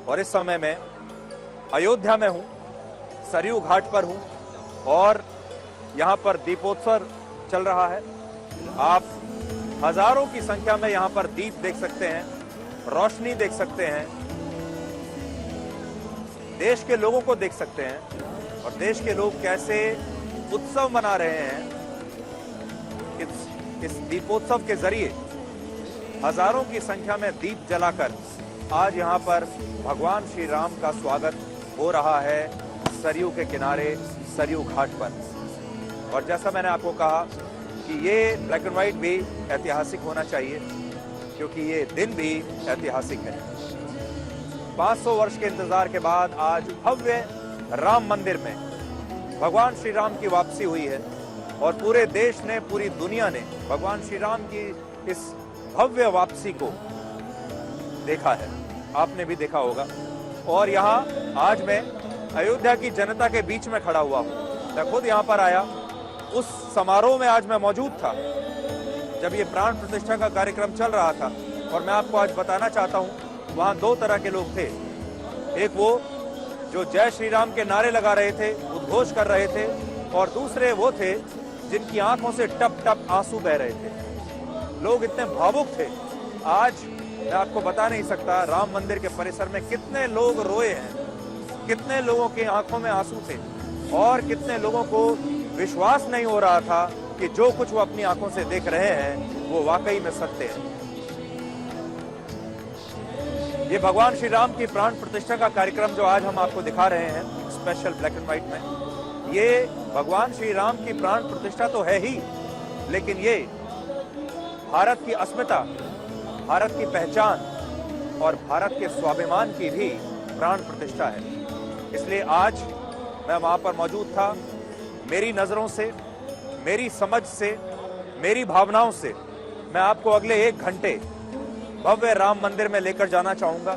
और इस समय मैं अयोध्या में हूं, सरयू घाट पर हूं और यहां पर दीपोत्सव चल रहा है। आप हजारों की संख्या में यहां पर दीप देख सकते हैं, रोशनी देख सकते हैं, देश के लोगों को देख सकते हैं और देश के लोग कैसे उत्सव मना रहे हैं। इस दीपोत्सव के जरिए हजारों की संख्या में दीप जलाकर आज यहां पर भगवान श्री राम का स्वागत हो रहा है सरयू के किनारे, सरयू घाट पर। और जैसा मैंने आपको कहा कि ये ब्लैक एंड व्हाइट भी ऐतिहासिक होना चाहिए, क्योंकि ये दिन भी ऐतिहासिक है। 500 वर्ष के इंतजार के बाद आज भव्य राम मंदिर में भगवान श्री राम की वापसी हुई है और पूरे देश ने, पूरी दुनिया ने भगवान श्री राम की इस भव्य वापसी को देखा है। आपने भी देखा होगा। और यहाँ आज मैं अयोध्या की जनता के बीच में खड़ा हुआ हूँ। मैं खुद यहाँ पर आया, उस समारोह में आज मैं मौजूद था जब ये प्राण प्रतिष्ठा का कार्यक्रम चल रहा था। और मैं आपको आज बताना चाहता हूँ, वहाँ दो तरह के लोग थे। एक वो जो जय श्री राम के नारे लगा रहे थे, उद्घोष कर रहे थे, और दूसरे वो थे जिनकी आंखों से टप टप आंसू बह रहे थे। लोग इतने भावुक थे। आज मैं आपको बता नहीं सकता राम मंदिर के परिसर में कितने लोग रोए हैं, कितने लोगों की आंखों में आंसू थे और कितने लोगों को विश्वास नहीं हो रहा था कि जो कुछ वो अपनी आंखों से देख रहे हैं वो वाकई में सत्य है। ये भगवान श्री राम की प्राण प्रतिष्ठा का कार्यक्रम जो आज हम आपको दिखा रहे हैं स्पेशल ब्लैक एंड व्हाइट में, ये भगवान श्री राम की प्राण प्रतिष्ठा तो है ही, लेकिन ये भारत की अस्मिता, भारत की पहचान और भारत के स्वाभिमान की भी प्राण प्रतिष्ठा है। इसलिए आज मैं वहां पर मौजूद था। मेरी नजरों से, मेरी समझ से, मेरी भावनाओं से मैं आपको अगले 1 घंटे भव्य राम मंदिर में लेकर जाना चाहूंगा।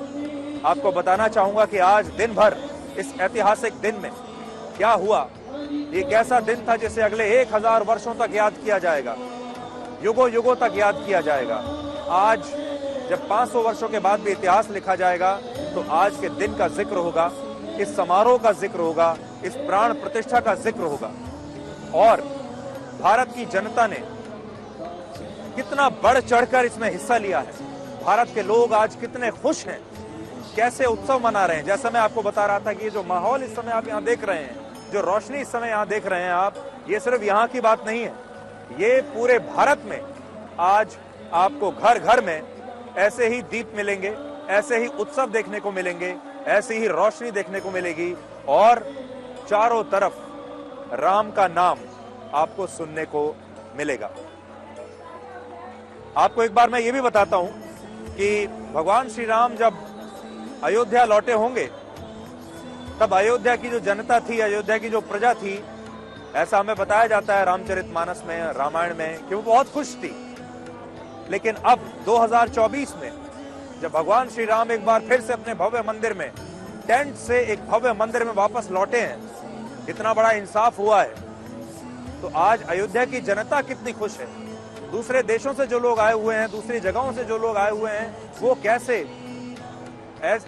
आपको बताना चाहूंगा कि आज दिन भर, इस ऐतिहासिक दिन में क्या हुआ। ये कैसा दिन था जिसे अगले 1000 वर्षों तक याद किया जाएगा, युगों युगों तक याद किया जाएगा। आज जब 500 वर्षों के बाद भी इतिहास लिखा जाएगा तो आज के दिन का जिक्र होगा, इस समारोह का जिक्र होगा, इस प्राण प्रतिष्ठा का जिक्र होगा। और भारत की जनता ने कितना बढ़ चढ़कर इसमें हिस्सा लिया है। भारत के लोग आज कितने खुश हैं, कैसे उत्सव मना रहे हैं। जैसा मैं आपको बता रहा था कि ये जो माहौल इस समय आप यहाँ देख रहे हैं, जो रोशनी इस समय यहाँ देख रहे हैं आप, ये सिर्फ यहाँ की बात नहीं है, ये पूरे भारत में आज आपको घर घर में ऐसे ही दीप मिलेंगे, ऐसे ही उत्सव देखने को मिलेंगे, ऐसी ही रोशनी देखने को मिलेगी और चारों तरफ राम का नाम आपको सुनने को मिलेगा। आपको एक बार मैं ये भी बताता हूं कि भगवान श्री राम जब अयोध्या लौटे होंगे तब अयोध्या की जो जनता थी, अयोध्या की जो प्रजा थी, ऐसा हमें बताया जाता है रामचरितमानस में, रामायण में, कि वो बहुत खुश थी। लेकिन अब 2024 में जब भगवान श्री राम एक बार फिर से अपने भव्य मंदिर में, टेंट से एक भव्य मंदिर में वापस लौटे हैं, इतना बड़ा इंसाफ हुआ है, तो आज अयोध्या की जनता कितनी खुश है। दूसरे देशों से जो लोग आए हुए हैं, दूसरी जगहों से जो लोग आए हुए हैं, वो कैसे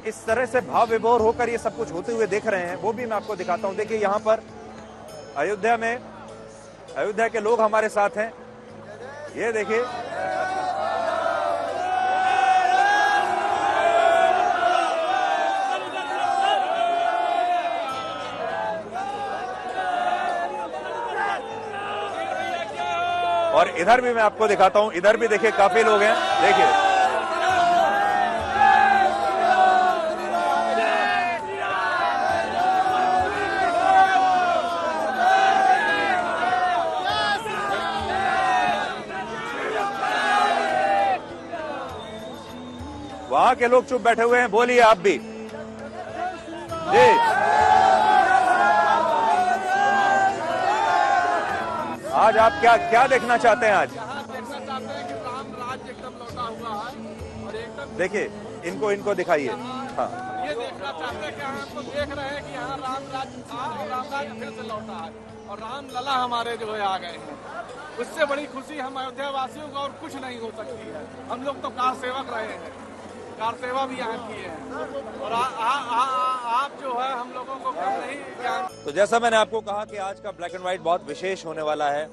इस तरह से भाव विभोर होकर ये सब कुछ होते हुए देख रहे हैं, वो भी मैं आपको दिखाता हूं। देखिए यहाँ पर अयोध्या में, अयोध्या के लोग हमारे साथ हैं। ये देखिए, और इधर भी मैं आपको दिखाता हूं। इधर भी देखिए काफी लोग हैं। देखिए वहां के लोग चुप बैठे हुए हैं, बोलिए आप भी जी। आज आप क्या क्या देखना चाहते हैं? आज देखना चाहते हैं कि राम राज्य एकदम लौटा हुआ है और एकदम देखिए, इनको दिखाइए। हाँ, ये देखना चाहते हैं कि हम तो देख रहे हैं कि यहाँ राम राज्य था और राम राज्य फिर से लौटा है और राम लला हमारे जो है आ गए हैं। उससे बड़ी खुशी हम अयोध्या वासियों को और कुछ नहीं हो सकती है। हम लोग तो कार सेवक रहे हैं, कार सेवा भी यहाँ किए हैं और तो जैसा मैंने आपको कहा कि आज का ब्लैक एंड व्हाइट बहुत विशेष होने वाला है,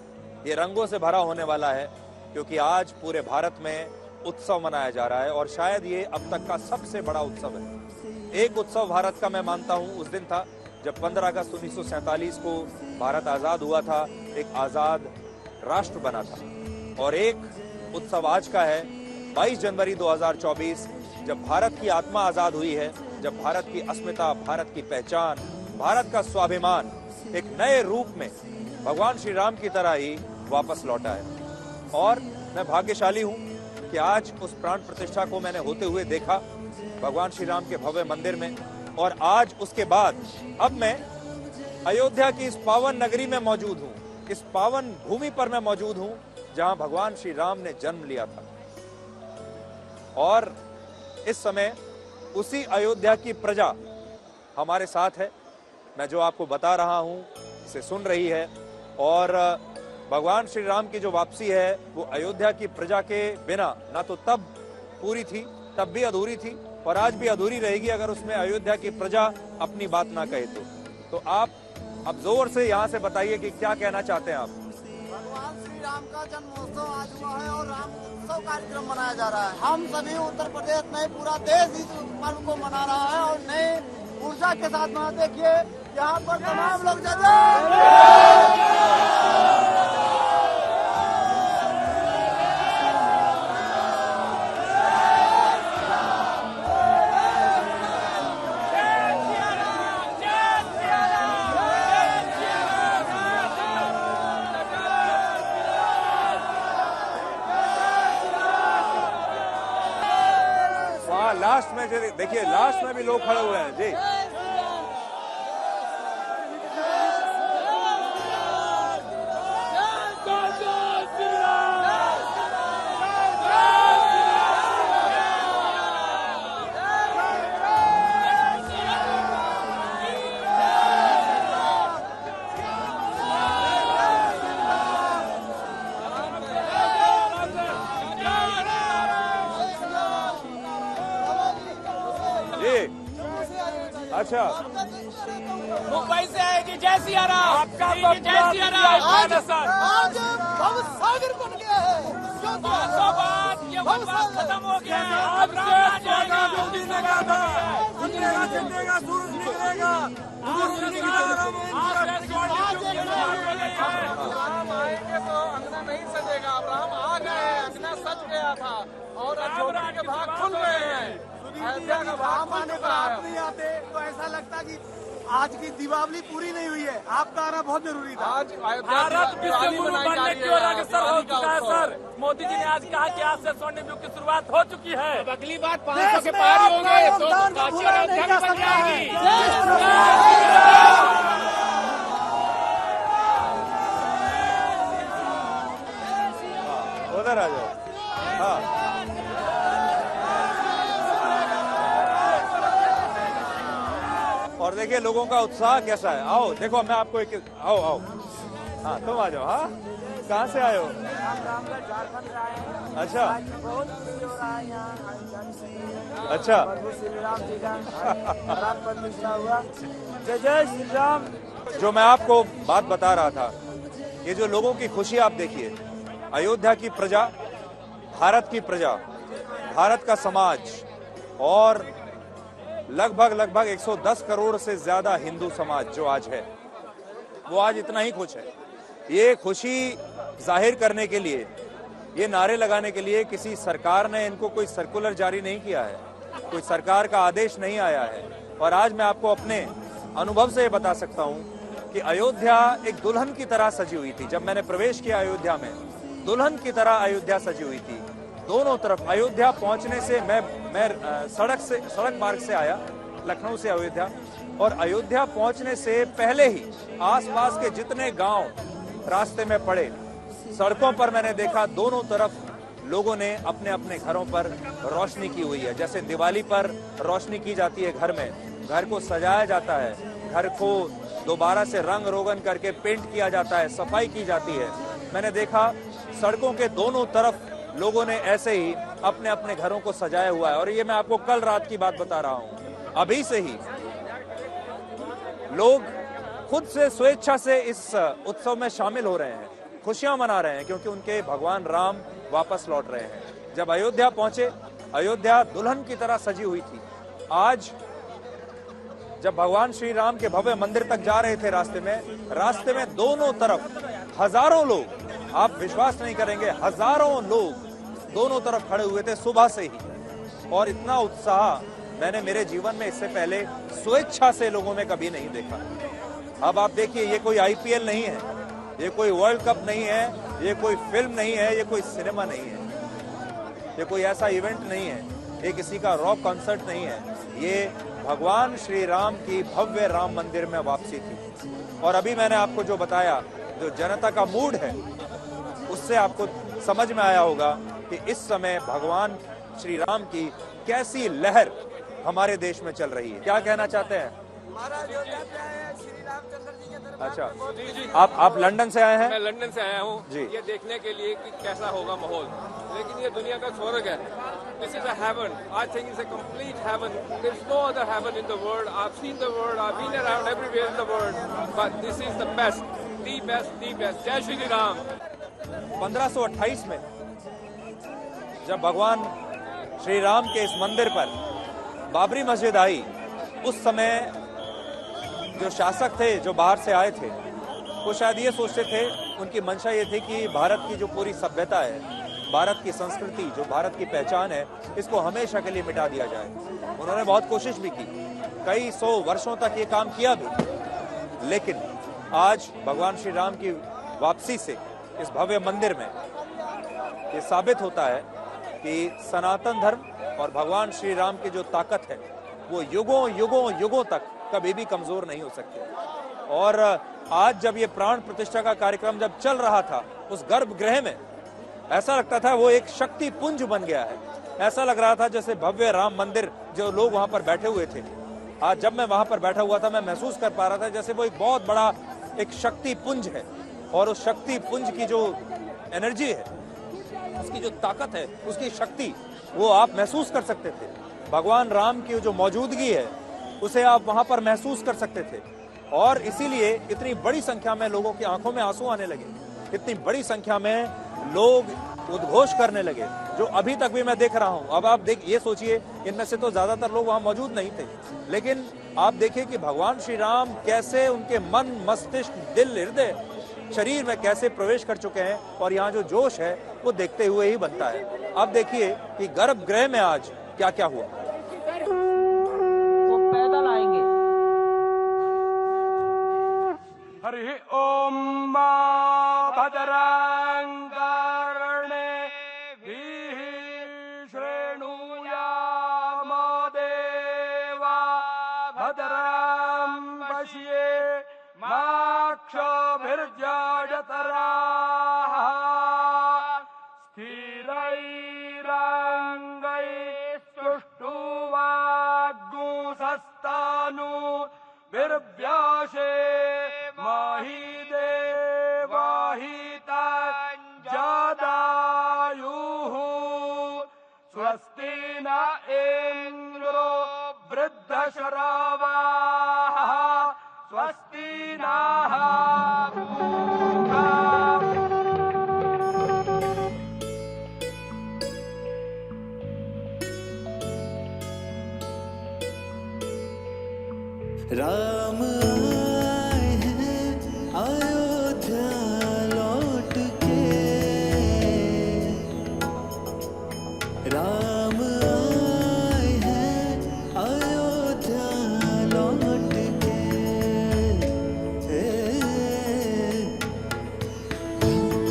ये रंगों से भरा होने वाला है, क्योंकि आज पूरे भारत में उत्सव मनाया जा रहा है और शायद ये अब तक का सबसे बड़ा उत्सव है। एक उत्सव भारत का मैं मानता हूं उस दिन था जब 15 अगस्त 1947 को भारत आजाद हुआ था, एक आजाद राष्ट्र बना था। और एक उत्सव आज का है 22 जनवरी 2024, जब भारत की आत्मा आजाद हुई है, जब भारत की अस्मिता, भारत की पहचान, भारत का स्वाभिमान एक नए रूप में भगवान श्री राम की तरह ही वापस लौटा है। और मैं भाग्यशाली हूं कि आज उस प्राण प्रतिष्ठा को मैंने होते हुए देखा भगवान श्री राम के भव्य मंदिर में। और आज उसके बाद अब मैं अयोध्या की इस पावन नगरी में मौजूद हूं, इस पावन भूमि पर मैं मौजूद हूं जहां भगवान श्री राम ने जन्म लिया था। और इस समय उसी अयोध्या की प्रजा हमारे साथ है। मैं जो आपको बता रहा हूं इसे सुन रही है। और भगवान श्री राम की जो वापसी है वो अयोध्या की प्रजा के बिना ना तो तब पूरी थी, तब भी अधूरी थी और आज भी अधूरी रहेगी अगर उसमें अयोध्या की प्रजा अपनी बात ना कहे तो आप अब जोर से यहाँ से बताइए कि क्या कहना चाहते हैं आप। भगवान श्री राम का जन्मोत्सव आज हुआ है और राम उत्सव कार्यक्रम मनाया जा रहा है। हम सभी उत्तर प्रदेश नहीं, पूरा देश इस पर्व को मना रहा है और नए ऊर्जा के साथ मना। देखिए यहाँ पर तमाम लोग लास्ट में देखिए, लास्ट में भी लोग खड़े हुए हैं जी। अच्छा, मुंबई से आए जी, जय सिया राम। आपका जय सिया राम। आज भव सागर बन गया है। 500 बाद ये वनवास खत्म हो गया है। अब राम जाएगा, जिंदेगा, सूरज निकलेगा। राम आएंगे तो अंगना नहीं सजेगा। अब राम आ गए, अंगना सज गया था और अयोध्या के भाग खुल गए हैं। अयोध्या का भाग खुल चुका है। आप नहीं आते तो ऐसा लगता कि आज की दीपावली पूरी नहीं हुई है। आपका आना बहुत जरूरी था। आज भारत विश्व गुरु बनने की ओर अग्रसर हो चुका है सर। मोदी जी ने आज कहा कि आज से स्वर्ण युग की शुरुआत हो चुकी है। अब अगली बार 500 के पार ही होंगे तो काशी अयोध्या बन जाएगी। उधर आ जाओ। हाँ, और देखिए लोगों का उत्साह कैसा है। आओ देखो, मैं आपको एक आओ आओ हाँ तुम आ जाओ। हाँ, कहाँ से आए हो? झारखंड से आए हैं। अच्छा बहुत खुशी हो रहा है यहाँ। अच्छा, श्री राम जी का प्राण प्रतिष्ठा हुआ। जय जय श्री राम। जो मैं आपको बात बता रहा था, ये जो लोगों की खुशी आप देखिए, अयोध्या की प्रजा, भारत की प्रजा, भारत का समाज और लगभग 110 करोड़ से ज्यादा हिंदू समाज जो आज है, वो आज इतना ही खुश है। ये खुशी जाहिर करने के लिए, ये नारे लगाने के लिए किसी सरकार ने इनको कोई सर्कुलर जारी नहीं किया है, कोई सरकार का आदेश नहीं आया है। और आज मैं आपको अपने अनुभव से ये बता सकता हूं कि अयोध्या एक दुल्हन की तरह सजी हुई थी। जब मैंने प्रवेश किया अयोध्या में, दुल्हन की तरह अयोध्या सजी हुई थी। दोनों तरफ अयोध्या पहुंचने से मैं सड़क मार्ग से आया, लखनऊ से अयोध्या, और अयोध्या पहुंचने से पहले ही आसपास के जितने गांव रास्ते में पड़े, सड़कों पर मैंने देखा दोनों तरफ लोगों ने अपने अपने घरों पर रोशनी की हुई है। जैसे दिवाली पर रोशनी की जाती है घर में, घर को सजाया जाता है, घर को दोबारा से रंग रोगन करके पेंट किया जाता है, सफाई की जाती है। मैंने देखा सड़कों के दोनों तरफ लोगों ने ऐसे ही अपने अपने घरों को सजाया हुआ है। और ये मैं आपको कल रात की बात बता रहा हूं। अभी से ही लोग खुद से स्वेच्छा से इस उत्सव में शामिल हो रहे हैं, खुशियां मना रहे हैं, क्योंकि उनके भगवान राम वापस लौट रहे हैं। जब अयोध्या पहुंचे, अयोध्या दुल्हन की तरह सजी हुई थी। आज जब भगवान श्री राम के भव्य मंदिर तक जा रहे थे, रास्ते में दोनों तरफ हजारों लोग, आप विश्वास नहीं करेंगे, हजारों लोग दोनों तरफ खड़े हुए थे सुबह से ही। और इतना उत्साह मैंने मेरे जीवन में इससे पहले स्वेच्छा से लोगों में कभी नहीं देखा। अब आप देखिए, ये कोई आईपीएल नहीं है, ये कोई वर्ल्ड कप नहीं है, ये कोई फिल्म नहीं है, ये कोई सिनेमा नहीं है, ये कोई ऐसा इवेंट नहीं है, ये किसी का रॉक कॉन्सर्ट नहीं है, ये भगवान श्री राम की भव्य राम मंदिर में वापसी थी। और अभी मैंने आपको जो बताया, जो जनता का मूड है, उससे आपको समझ में आया होगा कि इस समय भगवान श्री राम की कैसी लहर हमारे देश में चल रही है। क्या कहना चाहते हैं? अच्छा, आप लंदन से आए हैं? मैं लंदन से आया हूँ जी। ये देखने के लिए कि कैसा होगा माहौल, लेकिन ये दुनिया का स्वर्ग है। This is a heaven, I think it's a complete heaven. There is no other heaven in the world. I have seen the world, I have been around everywhere in the world, but this is the best, the best, the best. जय श्री राम। 1528 में जब भगवान श्री राम के इस मंदिर पर बाबरी मस्जिद आई, उस समय जो शासक थे, जो बाहर से आए थे, वो शायद ये सोचते थे, उनकी मंशा ये थी कि भारत की जो पूरी सभ्यता है, भारत की संस्कृति, जो भारत की पहचान है, इसको हमेशा के लिए मिटा दिया जाए। उन्होंने बहुत कोशिश भी की, कई 100 वर्षों तक ये काम किया भी, लेकिन आज भगवान श्री राम की वापसी से इस भव्य मंदिर में ये साबित होता है कि सनातन धर्म और भगवान श्री राम की जो ताकत है, वो युगों युगों युगों तक कभी भी कमजोर नहीं हो सकती। और आज जब ये प्राण प्रतिष्ठा का कार्यक्रम जब चल रहा था, उस गर्भगृह में ऐसा लगता था वो एक शक्ति पुंज बन गया है। ऐसा लग रहा था जैसे भव्य राम मंदिर, जो लोग वहां पर बैठे हुए थे, आज जब मैं वहां पर बैठा हुआ था, मैं महसूस कर पा रहा था जैसे वो एक बहुत बड़ा एक शक्ति पुंज है। और उस शक्ति पुंज की जो एनर्जी है, उसकी जो ताकत है, उसकी शक्ति, वो आप महसूस कर सकते थे। भगवान राम की जो मौजूदगी है, उसे आप वहां पर महसूस कर सकते थे। और इसीलिए इतनी बड़ी संख्या में लोगों की आंखों में आंसू आने लगे, इतनी बड़ी संख्या में लोग उद्घोष करने लगे, जो अभी तक भी मैं देख रहा हूं। अब आप ये सोचिए, इनमें से तो ज्यादातर लोग वहां मौजूद नहीं थे, लेकिन आप देखिए कि भगवान श्री राम कैसे उनके मन, मस्तिष्क, दिल, हृदय, शरीर में कैसे प्रवेश कर चुके हैं। और यहाँ जो जोश है, वो देखते हुए ही बनता है। अब देखिए कि गर्भगृह में आज क्या क्या हुआ। वो पैदल आएंगे। हरि ओम भद्रं कर्णेभिः शृणुयाम देवा भद्रं पश्येमाक्षभिर्यजत्राः स्थिरैरङ्गैस्तुष्टुवाग्गुंसस्तनूभिर्व्यासे महि देवाहितञ्जदायुः स्वस्ति न इन्द्रो वृद्धश्रवाः स्वस्ति नः पूषा। राम आए हैं अयोध्या लौट के, राम आए हैं अयोध्या लौट के।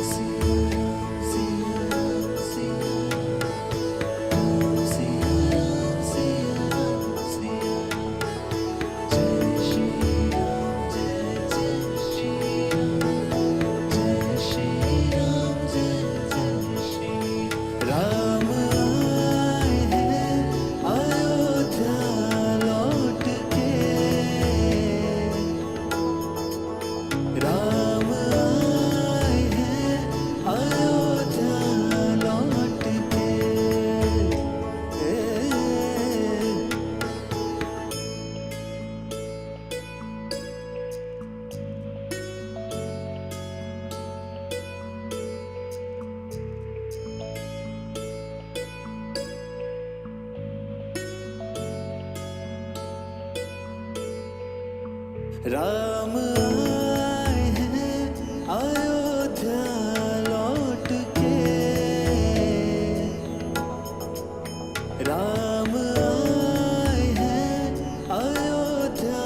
सिया, सिया, सिया, सिया, जय श्री राम आए हैं अयोध्या लौट के, राम आए हैं अयोध्या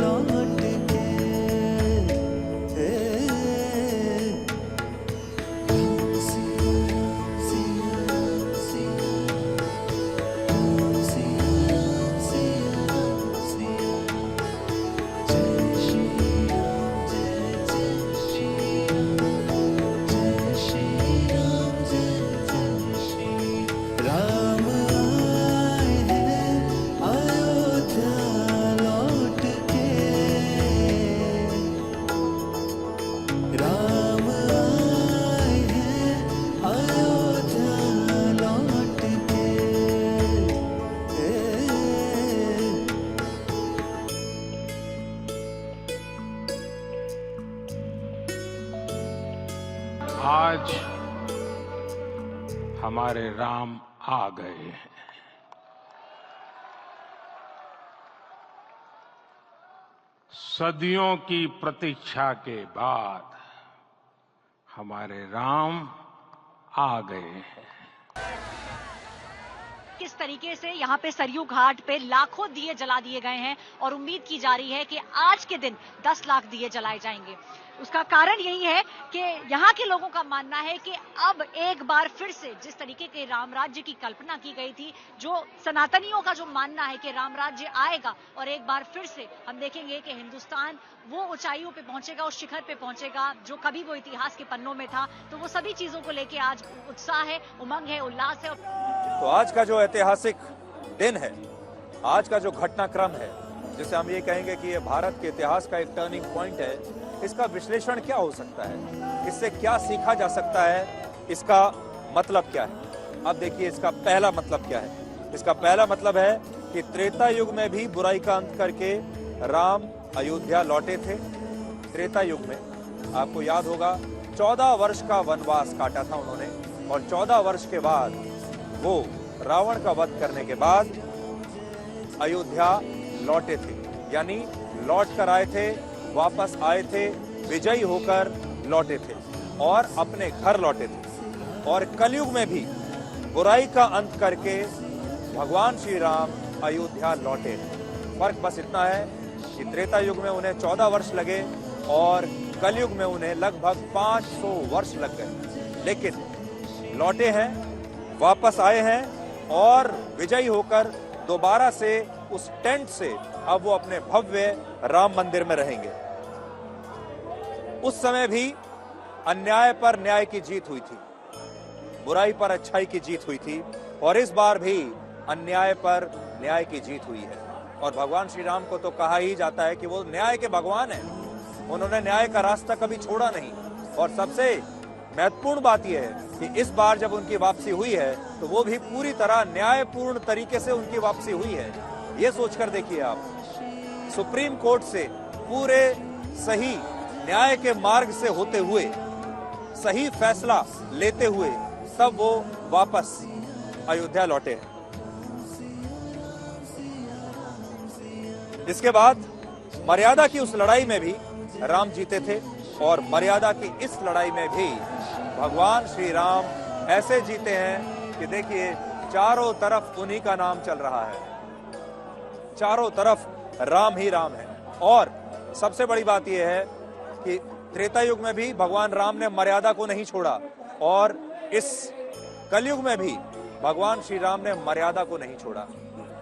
लौट के। राम आए हैं अयोध्या लौट के, राम आए हैं अयोध्या लौट के। आज हमारे राम आ गए हैं। सदियों की प्रतीक्षा के बाद हमारे राम आ गए हैं। किस तरीके से यहाँ पे सरयू घाट पे लाखों दिए जला दिए गए हैं और उम्मीद की जा रही है कि आज के दिन 10 लाख दिए जलाए जाएंगे। उसका कारण यही है कि यहाँ के लोगों का मानना है कि अब एक बार फिर से जिस तरीके के राम राज्य की कल्पना की गई थी, जो सनातनियों का जो मानना है कि राम राज्य आएगा और एक बार फिर से हम देखेंगे कि हिंदुस्तान वो ऊंचाइयों पे पहुंचेगा, उस शिखर पे पहुंचेगा जो कभी वो इतिहास के पन्नों में था। तो वो सभी चीजों को लेके आज उत्साह है, उमंग है, उल्लास है। तो आज का जो ऐतिहासिक दिन है, आज का जो घटनाक्रम है, जिसे हम ये कहेंगे कि ये भारत के इतिहास का एक टर्निंग पॉइंट है, इसका विश्लेषण क्या हो सकता है, इससे क्या सीखा जा सकता है, इसका मतलब क्या है। अब देखिए इसका पहला मतलब क्या है। इसका पहला मतलब है कि त्रेता युग में भी बुराई का अंत करके राम अयोध्या लौटे थे। त्रेता युग में आपको याद होगा 14 वर्ष का वनवास काटा था उन्होंने, और 14 वर्ष के बाद वो रावण का वध करने के बाद अयोध्या लौटे थे, यानी लौट कर आए थे, वापस आए थे, विजयी होकर लौटे थे और अपने घर लौटे थे। और कलयुग में भी बुराई का अंत करके भगवान श्री राम अयोध्या लौटे। फर्क बस इतना है कि त्रेता युग में उन्हें 14 वर्ष लगे और कलयुग में उन्हें लगभग 500 वर्ष लग गए, लेकिन लौटे हैं, वापस आए हैं और विजयी होकर दोबारा से उस टेंट से अब वो अपने भव्य राम मंदिर में रहेंगे। उस समय भी अन्याय पर न्याय की जीत हुई थी, बुराई पर अच्छाई की जीत हुई थी, और इस बार भी अन्याय पर न्याय की जीत हुई है। और भगवान श्री राम को तो कहा ही जाता है कि वो न्याय के भगवान हैं। उन्होंने न्याय का रास्ता कभी छोड़ा नहीं। और सबसे महत्वपूर्ण बात यह है कि इस बार जब उनकी वापसी हुई है तो वो भी पूरी तरह न्यायपूर्ण तरीके से उनकी वापसी हुई है। ये सोचकर देखिए आप, सुप्रीम कोर्ट से पूरे सही न्याय के मार्ग से होते हुए, सही फैसला लेते हुए तब वो वापस अयोध्या लौटे हैं। इसके बाद मर्यादा की उस लड़ाई में भी राम जीते थे, और मर्यादा की इस लड़ाई में भी भगवान श्री राम ऐसे जीते हैं कि देखिए चारों तरफ उन्हीं का नाम चल रहा है, चारों तरफ राम ही राम है। और सबसे बड़ी बात यह है कि त्रेता युग में भी भगवान राम ने मर्यादा को नहीं छोड़ा, और इस कलयुग में भी भगवान श्री राम ने मर्यादा को नहीं छोड़ा।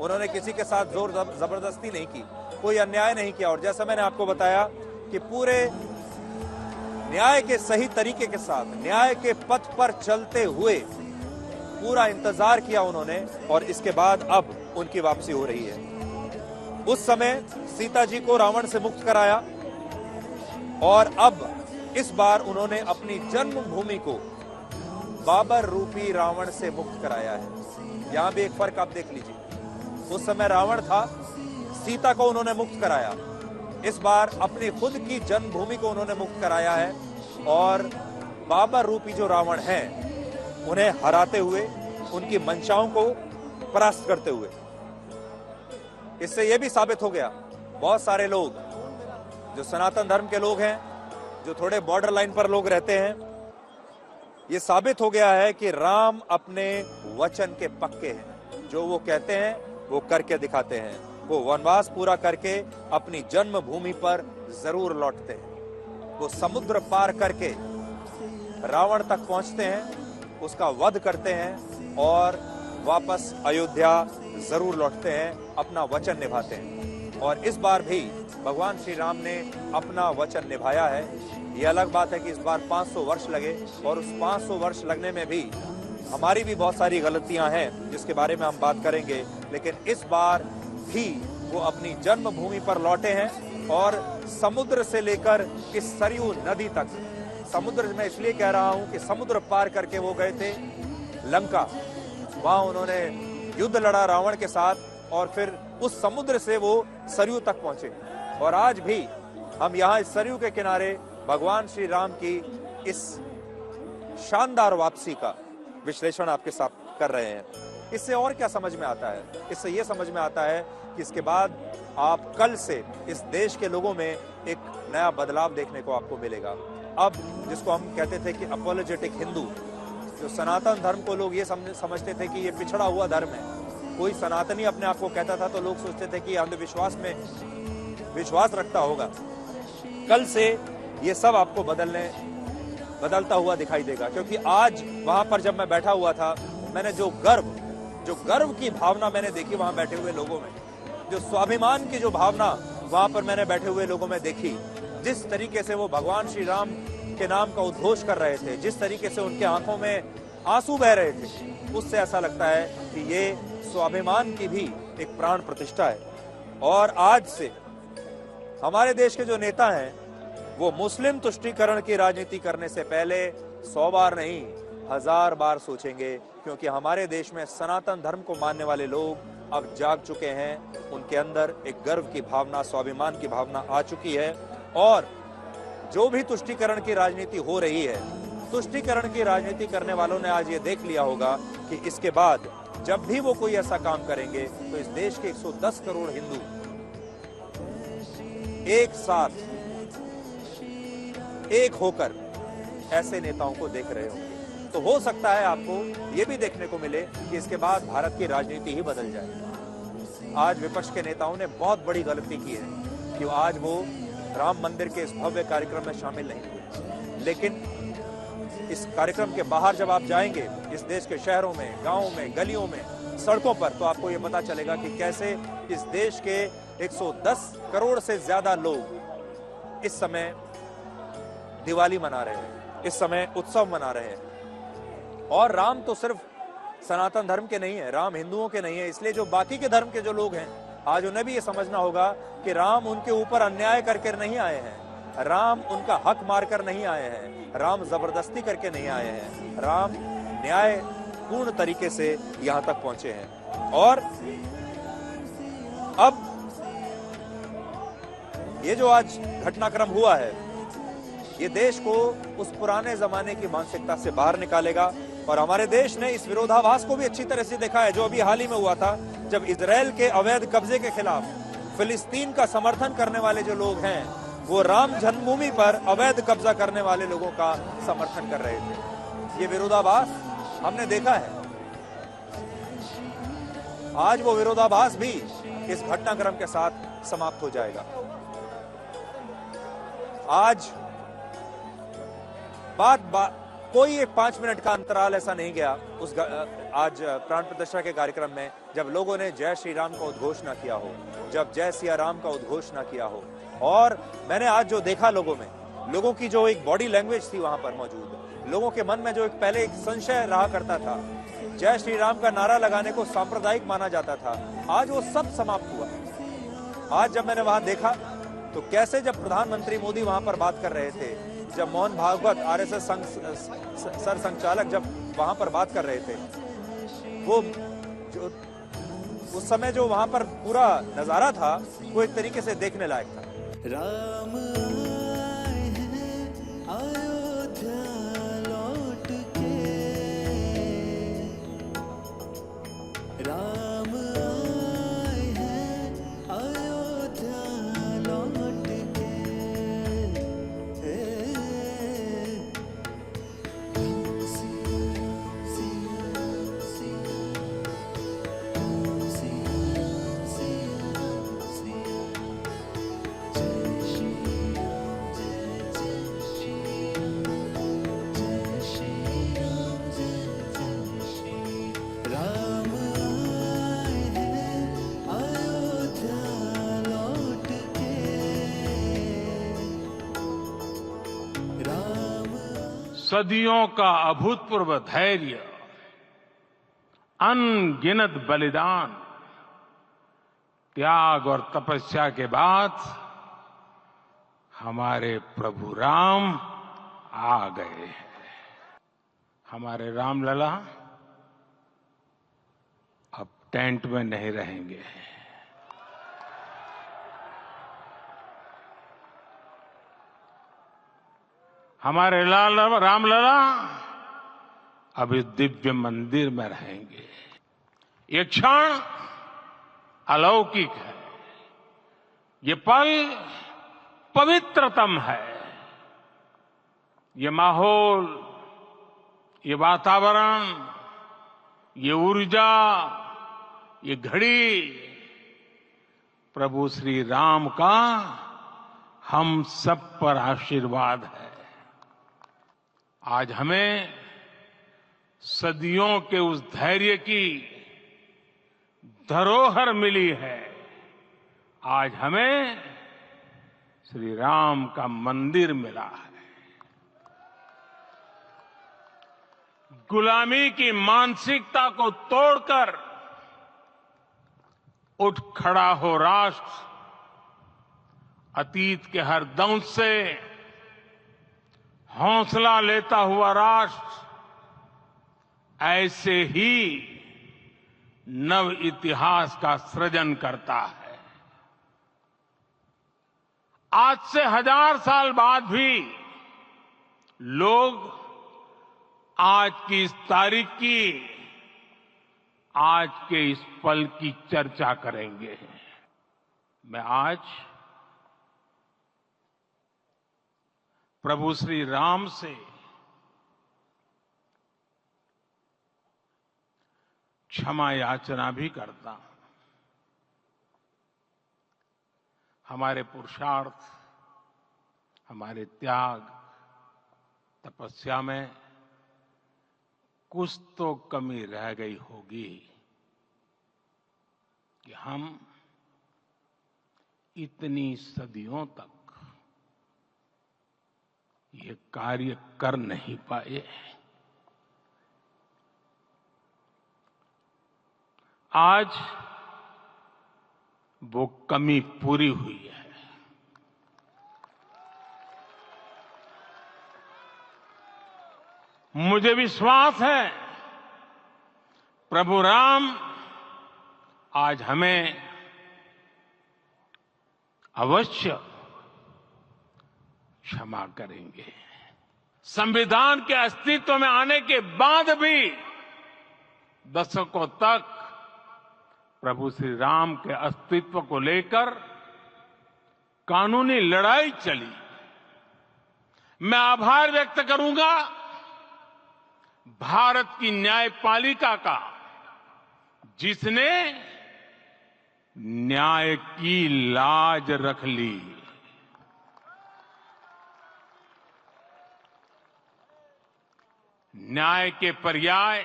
उन्होंने किसी के साथ जोर जबरदस्ती नहीं की, कोई अन्याय नहीं किया, और जैसा मैंने आपको बताया कि पूरे न्याय के सही तरीके के साथ, न्याय के पथ पर चलते हुए पूरा इंतजार किया उन्होंने, और इसके बाद अब उनकी वापसी हो रही है। उस समय सीता जी को रावण से मुक्त कराया, और अब इस बार उन्होंने अपनी जन्मभूमि को बाबर रूपी रावण से मुक्त कराया है। यहां भी एक फर्क आप देख लीजिए, उस समय रावण था, सीता को उन्होंने मुक्त कराया, इस बार अपनी खुद की जन्मभूमि को उन्होंने मुक्त कराया है, और बाबर रूपी जो रावण हैं उन्हें हराते हुए, उनकी मंशाओं को परास्त करते हुए। इससे यह भी साबित हो गया, बहुत सारे लोग जो सनातन धर्म के लोग हैं, जो थोड़े बॉर्डर लाइन पर लोग रहते हैं, ये साबित हो गया है कि राम अपने वचन के पक्के हैं। जो वो कहते हैं वो करके दिखाते हैं। वो वनवास पूरा करके अपनी जन्मभूमि पर जरूर लौटते हैं। वो समुद्र पार करके रावण तक पहुंचते हैं, उसका वध करते हैं और वापस अयोध्या जरूर लौटते हैं, अपना वचन निभाते हैं। और इस बार भी भगवान श्री राम ने अपना वचन निभाया है। ये अलग बात है कि इस बार 500 वर्ष लगे, और उस 500 वर्ष लगने में भी हमारी भी बहुत सारी गलतियां हैं जिसके बारे में हम बात करेंगे। लेकिन इस बार भी वो अपनी जन्मभूमि पर लौटे हैं और समुद्र से लेकर इस सरयू नदी तक, समुद्र में इसलिए कह रहा हूं कि समुद्र पार करके वो गए थे लंका। वहां उन्होंने युद्ध लड़ा रावण के साथ और फिर उस समुद्र से वो सरयू तक पहुंचे। और आज भी हम यहाँ इस सरयू के किनारे भगवान श्री राम की इस शानदार वापसी का विश्लेषण आपके साथ कर रहे हैं। इससे और क्या समझ में आता है? इससे ये समझ में आता है कि इसके बाद आप कल से इस देश के लोगों में एक नया बदलाव देखने को आपको मिलेगा। अब जिसको हम कहते थे कि अपोलोजेटिक हिंदू, जो सनातन धर्म को लोग ये समझते थे कि ये पिछड़ा हुआ धर्म है, कोई सनातनी अपने आप को कहता था तो लोग सोचते थे कि अंधविश्वास में विश्वास रखता होगा। कल से ये सब आपको बदलता हुआ दिखाई देगा। क्योंकि आज वहां पर जब मैं बैठा हुआ था, मैंने जो गर्व की भावना मैंने देखी वहां बैठे हुए लोगों में, जो स्वाभिमान की जो भावना वहां पर मैंने बैठे हुए लोगों में देखी, जिस तरीके से वो भगवान श्री राम के नाम का उद्घोष कर रहे थे, जिस तरीके से उनके आंखों में आंसू बह रहे थे, उससे ऐसा लगता है कि ये स्वाभिमान की भी एक प्राण प्रतिष्ठा है। और आज से हमारे देश के जो नेता हैं वो मुस्लिम तुष्टीकरण की राजनीति करने से पहले 100 बार नहीं 1000 बार सोचेंगे। क्योंकि हमारे देश में सनातन धर्म को मानने वाले लोग अब जाग चुके हैं, उनके अंदर एक गर्व की भावना, स्वाभिमान की भावना आ चुकी है। और जो भी तुष्टीकरण की राजनीति हो रही है, तुष्टीकरण की राजनीति करने वालों ने आज ये देख लिया होगा कि इसके बाद जब भी वो कोई ऐसा काम करेंगे तो इस देश के 110 करोड़ हिंदू एक साथ एक होकर ऐसे नेताओं को देख रहे होंगे। तो हो सकता है आपको ये भी देखने को मिले कि इसके बाद भारत की राजनीति ही बदल जाए। आज विपक्ष के नेताओं ने बहुत बड़ी गलती की है कि आज वो राम मंदिर के इस भव्य कार्यक्रम में शामिल नहीं हुए। लेकिन इस कार्यक्रम के बाहर जब आप जाएंगे, इस देश के शहरों में, गांवों में, गलियों में, सड़कों पर, तो आपको ये पता चलेगा कि कैसे इस देश के 110 करोड़ से ज्यादा लोग इस समय दिवाली मना रहे हैं, इस समय उत्सव मना रहे हैं। और राम तो सिर्फ सनातन धर्म के नहीं है, राम हिंदुओं के नहीं है। इसलिए जो बाकी के धर्म के जो लोग हैं, आज उन्हें भी ये समझना होगा कि राम उनके ऊपर अन्याय करके नहीं आए हैं, राम उनका हक मारकर नहीं आए हैं, राम जबरदस्ती करके नहीं आए हैं, राम न्याय पूर्ण तरीके से यहां तक पहुंचे हैं। और अब ये जो आज घटनाक्रम हुआ है, ये देश को उस पुराने जमाने की मानसिकता से बाहर निकालेगा। और हमारे देश ने इस विरोधाभास को भी अच्छी तरह से देखा है, जो अभी हाल ही में हुआ था, जब इजराइल के अवैध कब्जे के खिलाफ फिलिस्तीन का समर्थन करने वाले जो लोग हैं, वो राम जन्मभूमि पर अवैध कब्जा करने वाले लोगों का समर्थन कर रहे थे। ये विरोधाभास हमने देखा है। आज वो विरोधाभास भी इस घटनाक्रम के साथ समाप्त हो जाएगा। आज कोई एक 5 मिनट का अंतराल ऐसा नहीं गया आज प्राण प्रतिष्ठा के कार्यक्रम में जब लोगों ने जय श्री राम का उद्घोष ना किया हो, जब जय सिया राम का उद्घोष ना किया हो। और मैंने आज जो देखा लोगों की जो एक बॉडी लैंग्वेज थी वहां पर मौजूद, लोगों के मन में जो एक पहले एक संशय रहा करता था, जय श्री राम का नारा लगाने को सांप्रदायिक माना जाता था, आज वो सब समाप्त हुआ। आज जब मैंने वहां देखा तो कैसे जब प्रधानमंत्री मोदी वहां पर बात कर रहे थे, जब मोहन भागवत आरएसएस सर संचालक जब वहां पर बात कर रहे थे, वो जो उस समय जो वहां पर पूरा नजारा था वो एक तरीके से देखने लायक था। राम आए हैं अयोध्या लौट के, राम आए हैं अयोध्या लौट के। सदियों का अभूतपूर्व धैर्य, अनगिनत बलिदान, त्याग और तपस्या के बाद हमारे प्रभु राम आ गए हैं। हमारे रामलला अब टेंट में नहीं रहेंगे। हमारे रामलला अब इस दिव्य मंदिर में रहेंगे। ये क्षण अलौकिक है, ये पल पवित्रतम है। ये माहौल, ये वातावरण, ये ऊर्जा, ये घड़ी प्रभु श्री राम का हम सब पर आशीर्वाद है। आज हमें सदियों के उस धैर्य की धरोहर मिली है। आज हमें श्री राम का मंदिर मिला है। गुलामी की मानसिकता को तोड़कर उठ खड़ा हो राष्ट्र। अतीत के हर दंश से हौसला लेता हुआ राष्ट्र ऐसे ही नव इतिहास का सृजन करता है। आज से 1000 साल बाद भी लोग आज की इस तारीख की, आज के इस पल की चर्चा करेंगे। मैं आज प्रभु श्री राम से क्षमा याचना भी करता हूं। हमारे पुरुषार्थ, हमारे त्याग, तपस्या में कुछ तो कमी रह गई होगी कि हम इतनी सदियों तक ये कार्य कर नहीं पाए। आज वो कमी पूरी हुई है। मुझे विश्वास है प्रभु राम आज हमें अवश्य क्षमा करेंगे। संविधान के अस्तित्व में आने के बाद भी दशकों तक प्रभु श्री राम के अस्तित्व को लेकर कानूनी लड़ाई चली। मैं आभार व्यक्त करूंगा भारत की न्यायपालिका का, जिसने न्याय की लाज रख ली। न्याय के पर्याय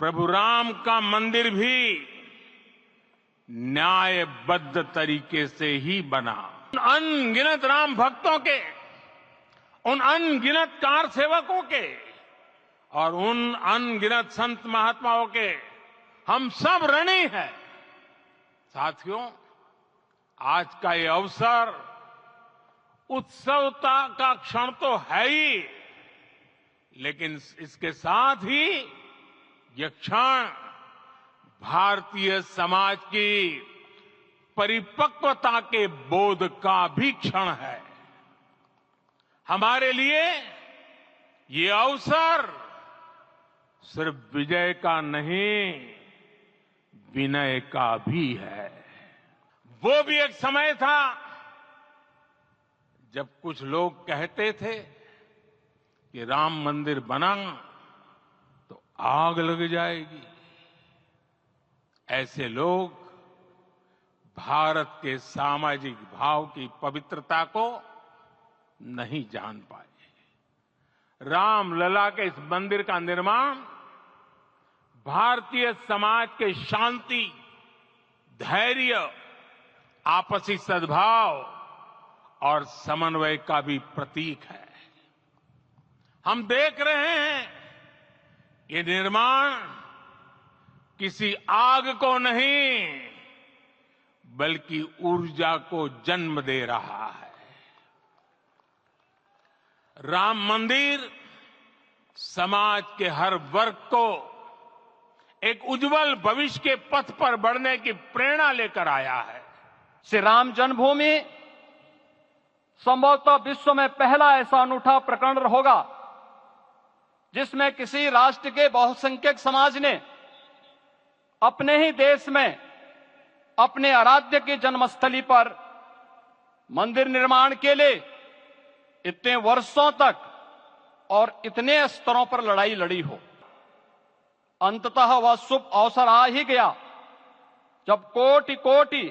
प्रभु राम का मंदिर भी न्यायबद्ध तरीके से ही बना। अनगिनत राम भक्तों के, उन अनगिनत कार सेवकों के और उन अनगिनत संत महात्माओं के हम सब ऋणी हैं। साथियों, आज का ये अवसर उत्सवता का क्षण तो है ही, लेकिन इसके साथ ही यह क्षण भारतीय समाज की परिपक्वता के बोध का भी क्षण है। हमारे लिए ये अवसर सिर्फ विजय का नहीं, विनय का भी है। वो भी एक समय था जब कुछ लोग कहते थे कि राम मंदिर बना तो आग लग जाएगी। ऐसे लोग भारत के सामाजिक भाव की पवित्रता को नहीं जान पाए। रामलला के इस मंदिर का निर्माण भारतीय समाज के शांति, धैर्य, आपसी सद्भाव और समन्वय का भी प्रतीक है। हम देख रहे हैं ये निर्माण किसी आग को नहीं बल्कि ऊर्जा को जन्म दे रहा है। राम मंदिर समाज के हर वर्ग को एक उज्जवल भविष्य के पथ पर बढ़ने की प्रेरणा लेकर आया है। श्री राम जन्मभूमि संभवतः विश्व में पहला ऐसा अनूठा प्रकरण होगा जिसमें किसी राष्ट्र के बहुसंख्यक समाज ने अपने ही देश में अपने आराध्य की जन्मस्थली पर मंदिर निर्माण के लिए इतने वर्षों तक और इतने स्तरों पर लड़ाई लड़ी हो। अंततः वह शुभ अवसर आ ही गया जब कोटि कोटि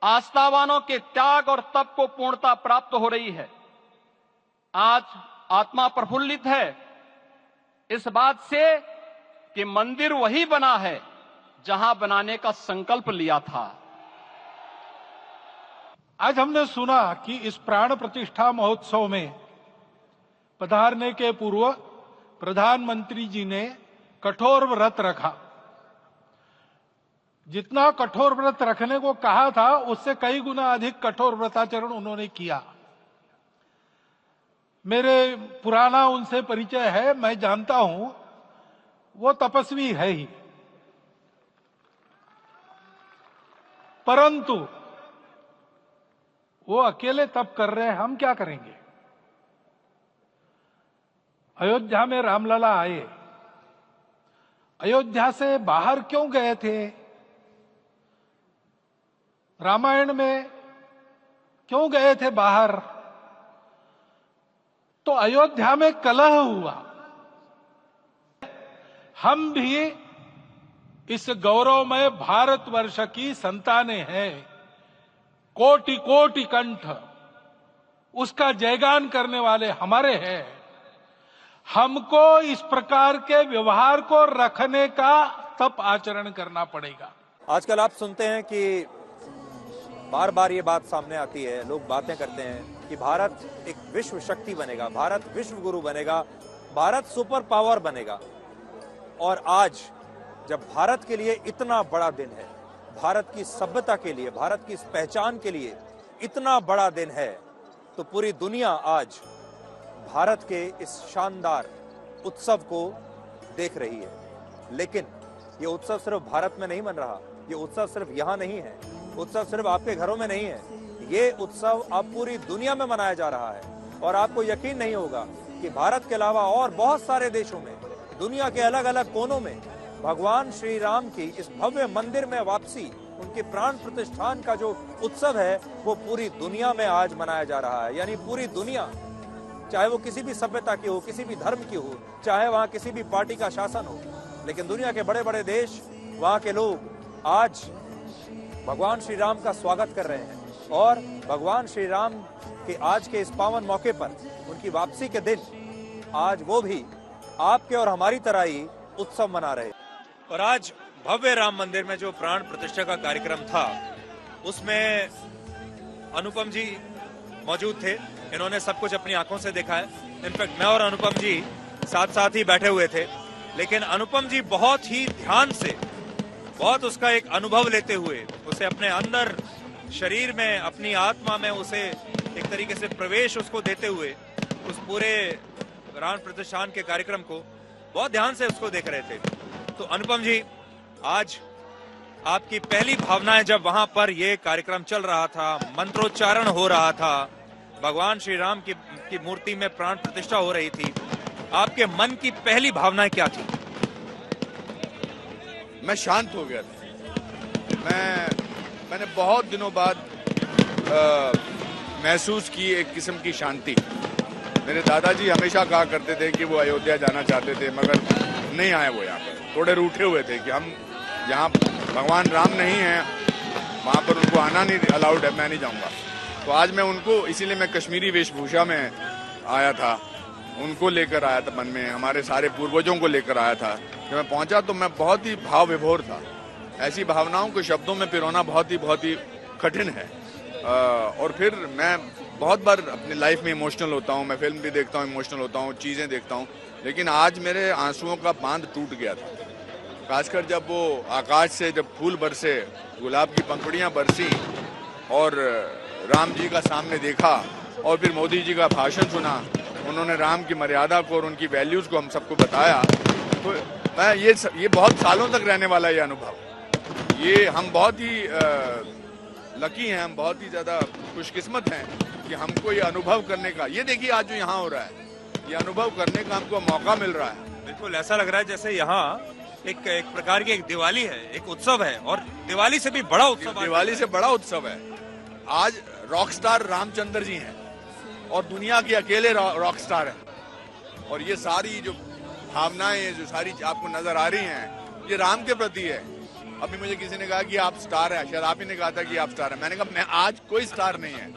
आस्थावानों के त्याग और तप को पूर्णता प्राप्त हो रही है। आज आत्मा प्रफुल्लित है इस बात से कि मंदिर वही बना है जहां बनाने का संकल्प लिया था। आज हमने सुना कि इस प्राण प्रतिष्ठा महोत्सव में पधारने के पूर्व प्रधानमंत्री जी ने कठोर व्रत रखा। जितना कठोर व्रत रखने को कहा था उससे कई गुना अधिक कठोर व्रताचरण उन्होंने किया। मेरे पुराना उनसे परिचय है, मैं जानता हूं वो तपस्वी है ही, परंतु वो अकेले तप कर रहे हैं, हम क्या करेंगे। अयोध्या में रामलला आए, अयोध्या से बाहर क्यों गए थे? रामायण में क्यों गए थे बाहर? तो अयोध्या में कलह हुआ। हम भी इस गौरवमय भारतवर्ष की संतानें हैं। कोटि कोटि कंठ उसका जयगान करने वाले हमारे हैं। हमको इस प्रकार के व्यवहार को रखने का तप आचरण करना पड़ेगा। आजकल आप सुनते हैं कि बार बार ये बात सामने आती है, लोग बातें करते हैं कि भारत एक विश्व शक्ति बनेगा, भारत विश्व गुरु बनेगा, भारत सुपर पावर बनेगा। और आज जब भारत के लिए इतना बड़ा दिन है, भारत की सभ्यता के लिए, भारत की इस पहचान के लिए इतना बड़ा दिन है, तो पूरी दुनिया आज भारत के इस शानदार उत्सव को देख रही है। लेकिन ये उत्सव सिर्फ भारत में नहीं बन रहा, ये उत्सव सिर्फ यहाँ नहीं है, उत्सव सिर्फ आपके घरों में नहीं है, ये उत्सव अब पूरी दुनिया में मनाया जा रहा है। और आपको यकीन नहीं होगा कि भारत के अलावा और बहुत सारे देशों में, दुनिया के अलग अलग कोनों में भगवान श्री राम की इस भव्य मंदिर में वापसी, उनके प्राण प्रतिष्ठान का जो उत्सव है वो पूरी दुनिया में आज मनाया जा रहा है। यानी पूरी दुनिया, चाहे वो किसी भी सभ्यता की हो, किसी भी धर्म की हो, चाहे वहां किसी भी पार्टी का शासन हो, लेकिन दुनिया के बड़े बड़े देश, वहां के लोग आज भगवान श्री राम का स्वागत कर रहे हैं। और भगवान श्री राम के आज के इस पावन मौके पर, उनकी वापसी के दिन, आज वो भी आपके और हमारी तरह ही उत्सव मना रहे। और आज भव्य राम मंदिर में जो प्राण प्रतिष्ठा का कार्यक्रम था, उसमें अनुपम जी मौजूद थे। इन्होंने सब कुछ अपनी आंखों से देखा है। इनफैक्ट मैं और अनुपम जी साथ साथ ही बैठे हुए थे, लेकिन अनुपम जी बहुत ही ध्यान से, बहुत उसका एक अनुभव लेते हुए, उसे अपने अंदर शरीर में, अपनी आत्मा में उसे एक तरीके से प्रवेश उसको देते हुए उस पूरे प्राण प्रतिष्ठान के कार्यक्रम को बहुत ध्यान से उसको देख रहे थे। तो अनुपम जी, आज आपकी पहली भावनाएं जब वहां पर ये कार्यक्रम चल रहा था, मंत्रोच्चारण हो रहा था, भगवान श्री राम की मूर्ति में प्राण प्रतिष्ठा हो रही थी, आपके मन की पहली भावनाएं क्या थी? मैं शांत हो गया था। मैंने बहुत दिनों बाद महसूस की एक किस्म की शांति। मेरे दादाजी हमेशा कहा करते थे कि वो अयोध्या जाना चाहते थे, मगर नहीं आए वो यहाँ पर। थोड़े रूठे हुए थे कि हम जहाँ भगवान राम नहीं हैं वहाँ पर उनको आना नहीं अलाउड है, मैं नहीं जाऊँगा। तो आज मैं उनको, इसीलिए मैं कश्मीरी वेशभूषा में आया था, उनको लेकर आया था मन में, हमारे सारे पूर्वजों को लेकर आया था। जब मैं पहुंचा तो मैं बहुत ही भाव विभोर था। ऐसी भावनाओं को शब्दों में पिरोना बहुत ही कठिन है। और फिर मैं बहुत बार अपनी लाइफ में इमोशनल होता हूँ, मैं फिल्म भी देखता हूँ, इमोशनल होता हूँ, चीज़ें देखता हूँ, लेकिन आज मेरे आंसुओं का बांध टूट गया था। खासकर जब वो आकाश से जब फूल बरसे, गुलाब की पंखुड़ियाँ बरसी और राम जी का सामने देखा और फिर मोदी जी का भाषण सुना, उन्होंने राम की मर्यादा को और उनकी वैल्यूज़ को हम सबको बताया, तो मैं ये बहुत सालों तक रहने वाला ये अनुभव, ये हम बहुत ही लकी हैं, हम बहुत ही ज़्यादा खुशकिस्मत हैं कि हमको ये अनुभव करने का, ये देखिए आज जो यहाँ हो रहा है, ये अनुभव करने का हमको मौका मिल रहा है। बिल्कुल ऐसा लग रहा है जैसे यहाँ एक प्रकार की एक दिवाली है, एक उत्सव है, और दिवाली से भी बड़ा उत्सव, दिवाली से बड़ा उत्सव है। आज रॉकस्टार रामचंद्र जी हैं और दुनिया के अकेले रॉकस्टार हैं, और ये सारी जो भावनाएं जो सारी आपको नजर आ रही हैं, ये राम के प्रति है। अभी मुझे किसी ने कहा कि आप स्टार हैं, शायद आप ही ने कहा था कि आप स्टार हैं, मैंने कहा मैं आज कोई स्टार नहीं है,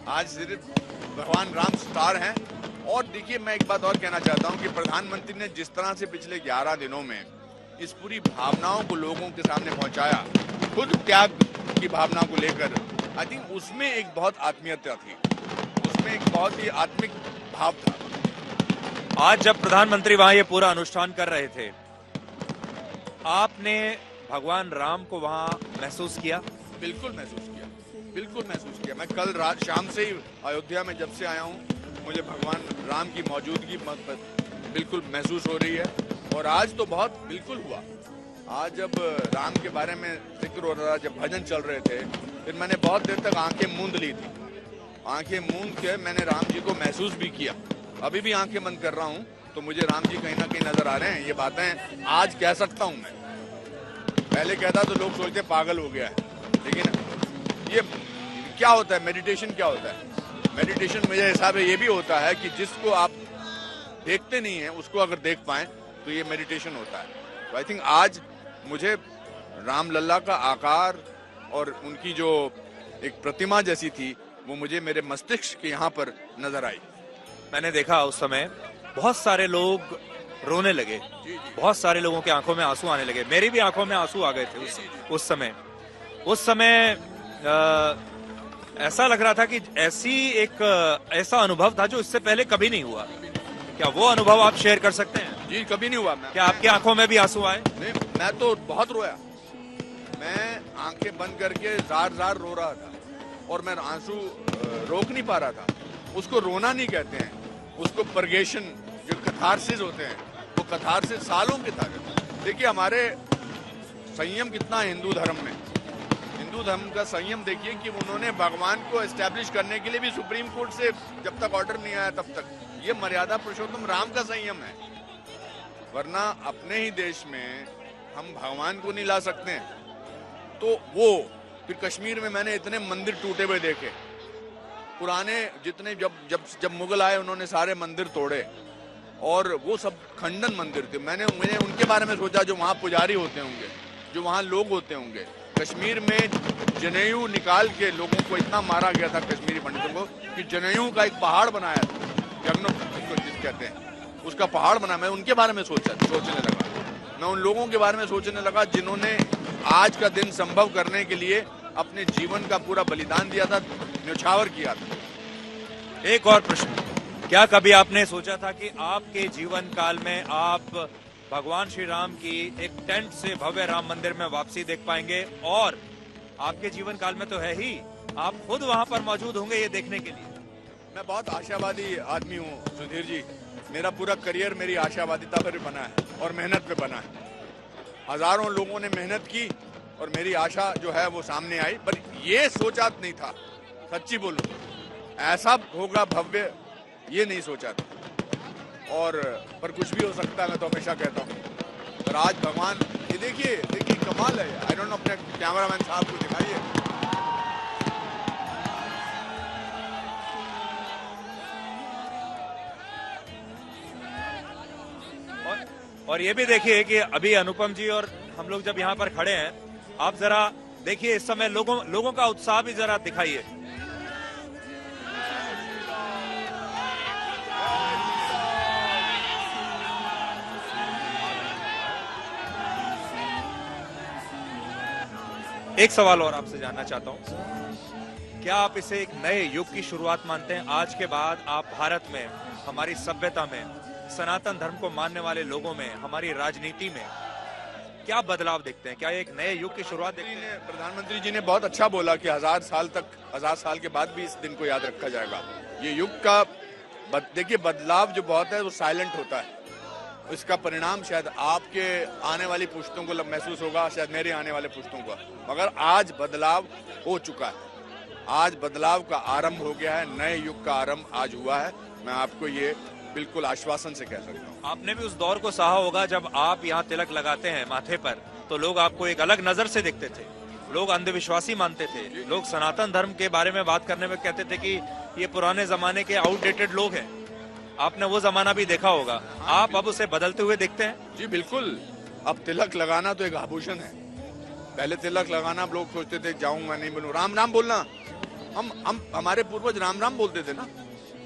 आज सिर्फ भगवान राम स्टार हैं। और देखिए मैं एक बात और कहना चाहता हूं कि प्रधानमंत्री ने जिस तरह से पिछले 11 दिनों में इस पूरी भावनाओं को लोगों के सामने पहुंचाया, खुद त्याग की भावना को लेकर, आई थिंक उसमें एक बहुत आत्मीयता थी, उसमें एक बहुत ही आत्मिक भाव था। आज जब प्रधानमंत्री वहां ये पूरा अनुष्ठान कर रहे थे, आपने भगवान राम को वहां महसूस किया? बिल्कुल महसूस किया, बिल्कुल महसूस किया। मैं कल रात शाम से ही अयोध्या में जब से आया हूं, मुझे भगवान राम की मौजूदगी बिल्कुल महसूस हो रही है, और आज तो बहुत बिल्कुल हुआ। आज जब राम के बारे में जिक्र हो रहा था, जब भजन चल रहे थे, फिर मैंने बहुत देर तक आंखें मूंद ली थी, आंखें मूंद के मैंने राम जी को महसूस भी किया। अभी भी आंखें बंद कर रहा हूं तो मुझे राम जी कहीं ना कहीं नजर आ रहे हैं। ये बातें आज कह सकता हूं मैं, पहले कहता तो लोग सोचते पागल हो गया है, लेकिन ये क्या होता है, मेडिटेशन क्या होता है? मेडिटेशन मेरे हिसाब से ये भी होता है कि जिसको आप देखते नहीं हैं उसको अगर देख पाएं तो ये मेडिटेशन होता है। तो आई थिंक आज मुझे राम लल्ला का आकार और उनकी जो एक प्रतिमा जैसी थी वो मुझे मेरे मस्तिष्क के यहाँ पर नजर आई। मैंने देखा उस समय बहुत सारे लोग रोने लगे, बहुत सारे लोगों की आंखों में आंसू आने लगे, मेरी भी आंखों में आंसू आ गए थे उस समय ऐसा लग रहा था कि ऐसा अनुभव था जो इससे पहले कभी नहीं हुआ। क्या वो अनुभव आप शेयर कर सकते हैं? जी कभी नहीं हुआ। क्या आपकी आंखों में भी आंसू आए? नहीं, मैं तो बहुत रोया, मैं आंखें बंद करके जार रो रहा था, और मैं आंसू रोक नहीं पा रहा था। उसको रोना नहीं कहते हैं, उसको परगेशन, जो कथारसिस होते हैं, वो कथारसिस सालों के था। देखिए हमारे संयम कितना है हिंदू धर्म में, हिंदू धर्म का संयम देखिए कि उन्होंने भगवान को एस्टैब्लिश करने के लिए भी सुप्रीम कोर्ट से जब तक ऑर्डर नहीं आया तब तक, ये मर्यादा पुरुषोत्तम राम का संयम है। वरना अपने ही देश में हम भगवान को नहीं ला सकते हैं, तो वो फिर कश्मीर में मैंने इतने मंदिर टूटे हुए देखे, पुराने जितने जब मुगल आए उन्होंने सारे मंदिर तोड़े, और वो सब खंडन मंदिर थे। मैंने उनके बारे में सोचा जो वहाँ पुजारी होते होंगे, जो वहाँ लोग होते होंगे। कश्मीर में जनेऊ निकाल के लोगों को इतना मारा गया था कश्मीरी पंडितों को कि जनेऊ का एक पहाड़ बनाया था, जगनो कहते हैं, उसका पहाड़ बना। मैं उनके बारे में सोचने लगा, मैं उन लोगों के बारे में सोचने लगा जिन्होंने आज का दिन संभव करने के लिए अपने जीवन का पूरा बलिदान दिया था, न्यौछावर किया था। एक और प्रश्न, क्या कभी आपने सोचा था कि आपके जीवन काल में आप भगवान श्री राम की एक टेंट से भव्य राम मंदिर में वापसी देख पाएंगे? और आपके जीवन काल में तो है ही, आप खुद वहां पर मौजूद होंगे ये देखने के लिए। मैं बहुत आशावादी आदमी हूँ सुधीर जी, मेरा पूरा करियर मेरी आशावादिता पर बना है और मेहनत पे बना है। हजारों लोगों ने मेहनत की और मेरी आशा जो है वो सामने आई, पर ये सोचा नहीं था, सच्ची बोलूं ऐसा होगा भव्य, ये नहीं सोचा था। और पर कुछ भी हो सकता है, मैं तो हमेशा कहता हूँ। पर आज भगवान, ये देखिए कमाल है। आई डोंट नो, अपने कैमरामैन साहब को दिखाइए। और ये भी देखिए कि अभी अनुपम जी और हम लोग जब यहाँ पर खड़े हैं, आप जरा देखिए इस समय लोगों का उत्साह भी जरा दिखाइए। एक सवाल और आपसे जानना चाहता हूं, क्या आप इसे एक नए युग की शुरुआत मानते हैं? आज के बाद आप भारत में, हमारी सभ्यता में, सनातन धर्म को मानने वाले लोगों में, हमारी राजनीति में क्या बदलाव देखते हैं? क्या एक नए युग की शुरुआत देखते हैं? प्रधानमंत्री जी ने बहुत अच्छा बोला कि 1000 साल के बाद भी इस दिन को याद रखा जाएगा। ये युग का देखिए बदलाव जो बहुत है वो साइलेंट होता है। इसका परिणाम शायद आपके आने वाली पुश्तों को महसूस होगा, शायद मेरे आने वाले पुश्तों को, मगर आज बदलाव हो चुका है। आज बदलाव का आरंभ हो गया है, नए युग का आरंभ आज हुआ है। मैं आपको ये बिल्कुल आश्वासन से कह सकता हूँ। आपने भी उस दौर को सहा होगा जब आप यहाँ तिलक लगाते हैं माथे पर, तो लोग आपको एक अलग नजर से देखते थे, लोग अंधविश्वासी मानते थे, लोग सनातन धर्म के बारे में बात करने में कहते थे कि ये पुराने जमाने के आउटडेटेड लोग हैं। आपने वो जमाना भी देखा होगा, आप अब उसे बदलते हुए देखते हैं? जी बिल्कुल। अब तिलक लगाना तो एक आभूषण है। पहले तिलक लगाना लोग सोचते थे जाऊंगा नहीं बनूं, राम राम बोलना, हम हमारे पूर्वज राम राम बोलते थे ना।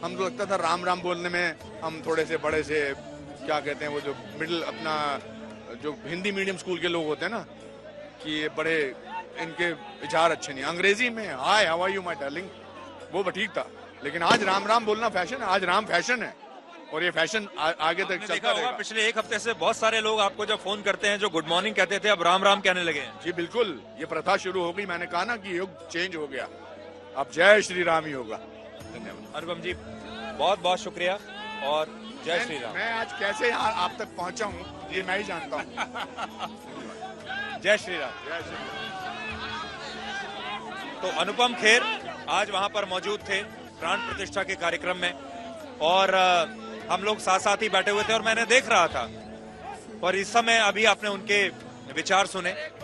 हमको लगता था राम राम बोलने में हम थोड़े से बड़े से क्या कहते हैं वो जो मिडिल अपना जो हिंदी मीडियम स्कूल के लोग होते हैं ना, कि ये बड़े इनके विचार अच्छे नहीं। अंग्रेजी में hi how are you my darling, वो ठीक था। लेकिन आज राम राम बोलना फैशन है, आज राम फैशन है और ये फैशन आगे तक चलता रहेगा। पिछले एक हफ्ते से बहुत सारे लोग आपको जब फोन करते हैं जो गुड मॉर्निंग कहते थे अब राम राम कहने लगे हैं। जी बिल्कुल, ये प्रथा शुरू हो गई। मैंने कहा ना कि युग चेंज हो गया, अब जय श्री राम ही होगा। धन्यवाद। अनुपम जी बहुत बहुत शुक्रिया और जय श्री राम। मैं आज कैसे यहाँ आप तक पहुँचा हूँ ये मैं ही जानता हूँ। जय श्री राम। जय श्री राम। तो अनुपम खेर आज वहां पर मौजूद थे प्राण प्रतिष्ठा के कार्यक्रम में, और हम लोग साथ साथ ही बैठे हुए थे और मैंने देख रहा था। और इस समय अभी आपने उनके विचार सुने,